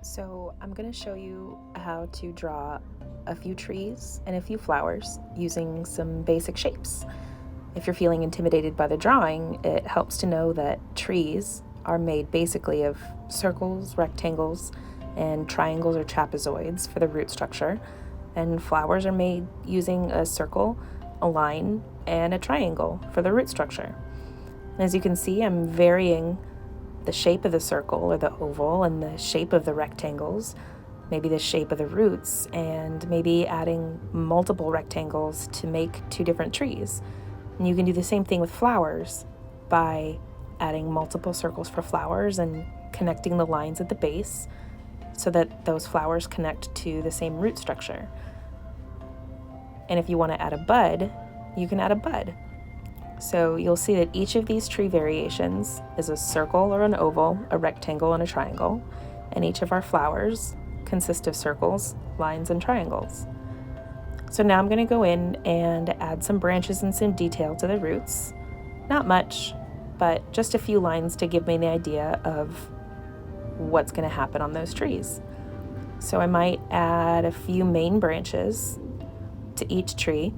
So I'm going to show you how to draw a few trees and a few flowers using some basic shapes. If you're feeling intimidated by the drawing, it helps to know that trees are made basically of circles, rectangles, and triangles or trapezoids for the root structure, and flowers are made using a circle, a line, and a triangle for the root structure. And as you can see, I'm varying the shape of the circle or the oval and the shape of the rectangles, maybe the shape of the roots, and maybe adding multiple rectangles to make two different trees. And you can do the same thing with flowers by adding multiple circles for flowers and connecting the lines at the base so that those flowers connect to the same root structure. And if you want to add a bud, you can add a bud. So you'll see that each of these tree variations is a circle or an oval, a rectangle, and a triangle, and each of our flowers consist of circles, lines, and triangles. So now I'm going to go in and add some branches and some detail to the roots. Not much, but just a few lines to give me the idea of what's going to happen on those trees. So I might add a few main branches to each tree.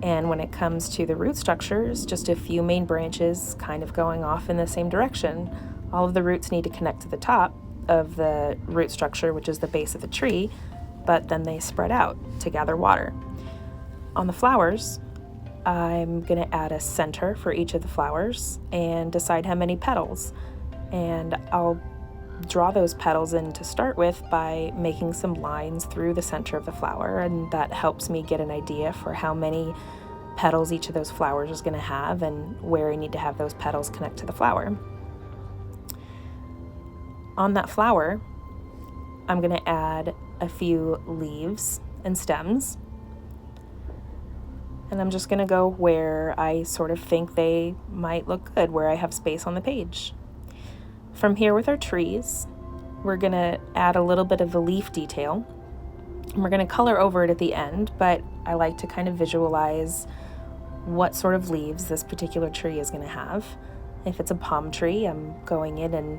And when it comes to the root structures, just a few main branches kind of going off in the same direction. All of the roots need to connect to the top of the root structure, which is the base of the tree, but then they spread out to gather water. On the flowers, I'm going to add a center for each of the flowers and decide how many petals. And I'll draw those petals in to start with by making some lines through the center of the flower, and that helps me get an idea for how many petals each of those flowers is going to have and where I need to have those petals connect to the flower. On that flower, I'm going to add a few leaves and stems, and I'm just going to go where I sort of think they might look good, where I have space on the page. From here with our trees, we're going to add a little bit of the leaf detail, and we're going to color over it at the end, but I like to kind of visualize what sort of leaves this particular tree is going to have. If it's a palm tree, I'm going in and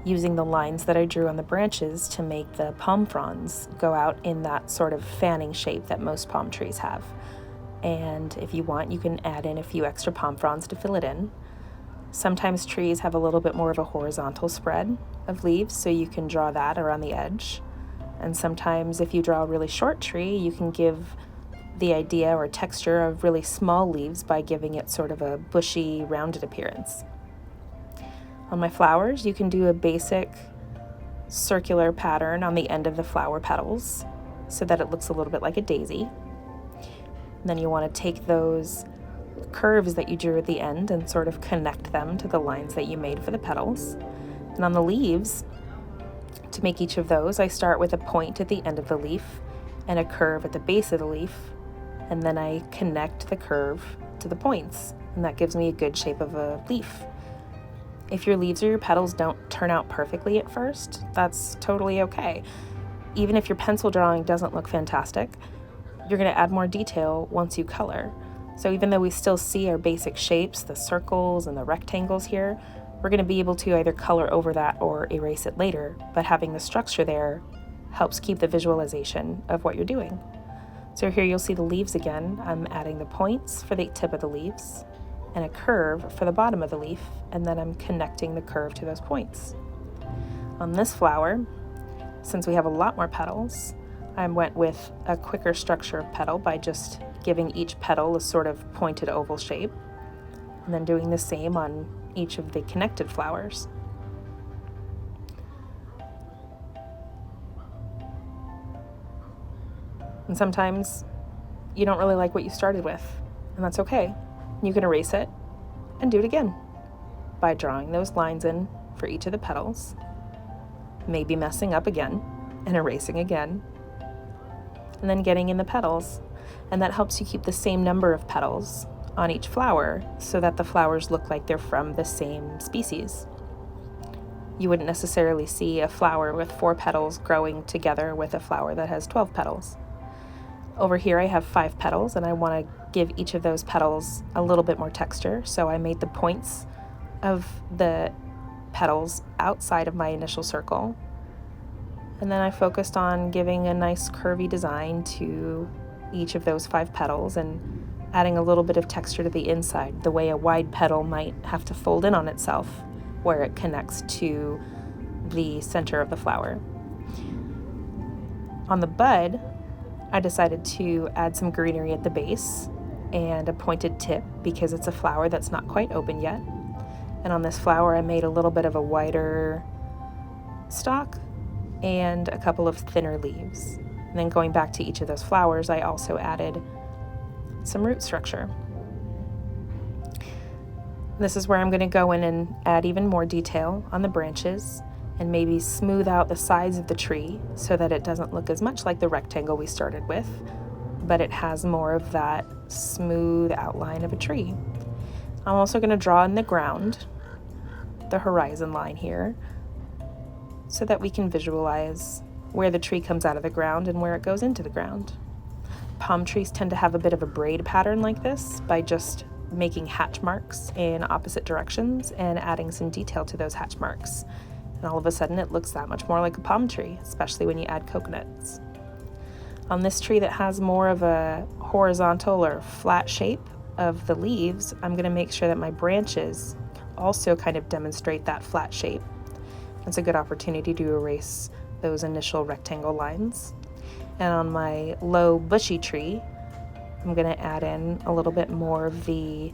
using the lines that I drew on the branches to make the palm fronds go out in that sort of fanning shape that most palm trees have. And if you want, you can add in a few extra palm fronds to fill it in. Sometimes trees have a little bit more of a horizontal spread of leaves, so you can draw that around the edge. And sometimes if you draw a really short tree, you can give the idea or texture of really small leaves by giving it sort of a bushy, rounded appearance. On my flowers, you can do a basic circular pattern on the end of the flower petals so that it looks a little bit like a daisy. And then you want to take those curves that you drew at the end and sort of connect them to the lines that you made for the petals. And on the leaves, to make each of those, I start with a point at the end of the leaf and a curve at the base of the leaf, and then I connect the curve to the points, and that gives me a good shape of a leaf. If your leaves or your petals don't turn out perfectly at first, that's totally okay. Even if your pencil drawing doesn't look fantastic, you're going to add more detail once you color. So even though we still see our basic shapes, the circles and the rectangles here, we're going to be able to either color over that or erase it later, but having the structure there helps keep the visualization of what you're doing. So here you'll see the leaves again. I'm adding the points for the tip of the leaves and a curve for the bottom of the leaf, and then I'm connecting the curve to those points. On this flower, since we have a lot more petals, I went with a quicker structure of petal by just giving each petal a sort of pointed oval shape, and then doing the same on each of the connected flowers. And sometimes you don't really like what you started with, and that's okay. You can erase it and do it again by drawing those lines in for each of the petals, maybe messing up again and erasing again, and then getting in the petals. And that helps you keep the same number of petals on each flower so that the flowers look like they're from the same species. You wouldn't necessarily see a flower with 4 petals growing together with a flower that has 12 petals. Over here I have 5 petals, and I want to give each of those petals a little bit more texture, so I made the points of the petals outside of my initial circle. And then I focused on giving a nice curvy design to each of those 5 petals and adding a little bit of texture to the inside, the way a wide petal might have to fold in on itself where it connects to the center of the flower. On the bud, I decided to add some greenery at the base and a pointed tip because it's a flower that's not quite open yet. And on this flower, I made a little bit of a wider stalk and a couple of thinner leaves. And then going back to each of those flowers, I also added some root structure. This is where I'm going to go in and add even more detail on the branches and maybe smooth out the sides of the tree so that it doesn't look as much like the rectangle we started with, but it has more of that smooth outline of a tree. I'm also going to draw in the ground, the horizon line here, so that we can visualize where the tree comes out of the ground and where it goes into the ground. Palm trees tend to have a bit of a braid pattern like this by just making hatch marks in opposite directions and adding some detail to those hatch marks. And all of a sudden it looks that much more like a palm tree, especially when you add coconuts. On this tree that has more of a horizontal or flat shape of the leaves, I'm going to make sure that my branches also kind of demonstrate that flat shape. It's a good opportunity to erase those initial rectangle lines. And on my low bushy tree, I'm going to add in a little bit more of the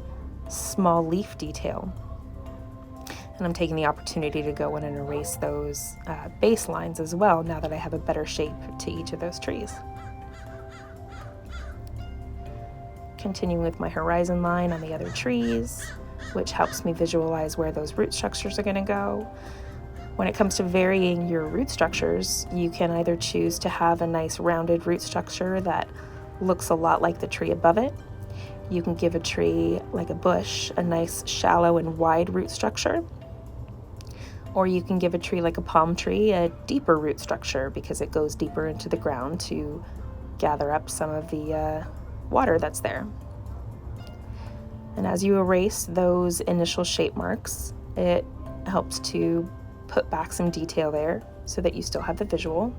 small leaf detail. And I'm taking the opportunity to go in and erase those base lines as well, now that I have a better shape to each of those trees. Continuing with my horizon line on the other trees, which helps me visualize where those root structures are going to go. When it comes to varying your root structures, you can either choose to have a nice rounded root structure that looks a lot like the tree above it. You can give a tree, like a bush, a nice shallow and wide root structure. Or you can give a tree like a palm tree a deeper root structure because it goes deeper into the ground to gather up some of the water that's there. And as you erase those initial shape marks, it helps to put back some detail there so that you still have the visual.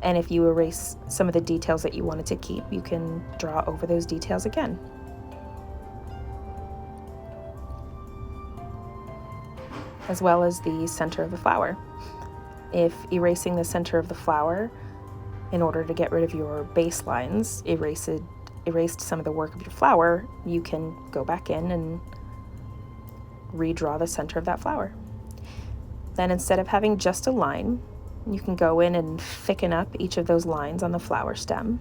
And if you erase some of the details that you wanted to keep, you can draw over those details again. As well as the center of the flower. If erasing the center of the flower in order to get rid of your baselines erased some of the work of your flower, you can go back in and redraw the center of that flower. Then instead of having just a line, you can go in and thicken up each of those lines on the flower stem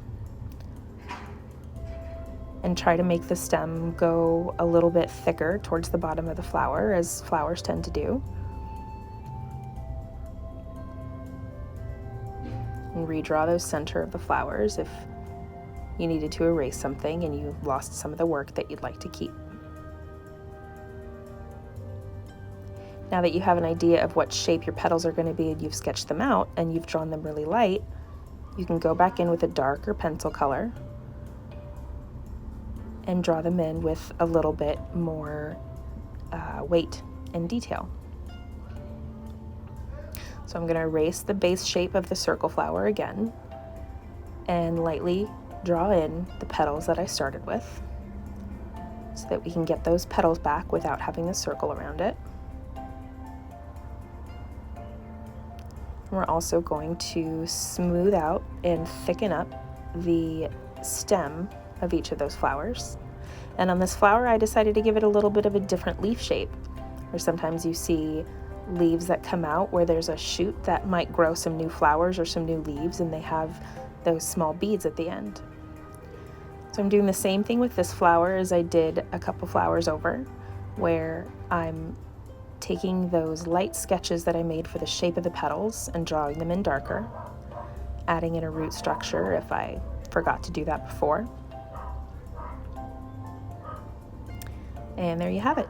and try to make the stem go a little bit thicker towards the bottom of the flower, as flowers tend to do. And redraw those center of the flowers if you needed to erase something and you lost some of the work that you'd like to keep. Now that you have an idea of what shape your petals are going to be and you've sketched them out and you've drawn them really light, you can go back in with a darker pencil color and draw them in with a little bit more weight and detail. So I'm going to erase the base shape of the circle flower again and lightly draw in the petals that I started with so that we can get those petals back without having the circle around it. We're also going to smooth out and thicken up the stem of each of those flowers. And on this flower, I decided to give it a little bit of a different leaf shape. Or sometimes you see leaves that come out where there's a shoot that might grow some new flowers or some new leaves, and they have those small beads at the end. So I'm doing the same thing with this flower as I did a couple flowers over, where I'm taking those light sketches that I made for the shape of the petals and drawing them in darker, adding in a root structure if I forgot to do that before. And there you have it.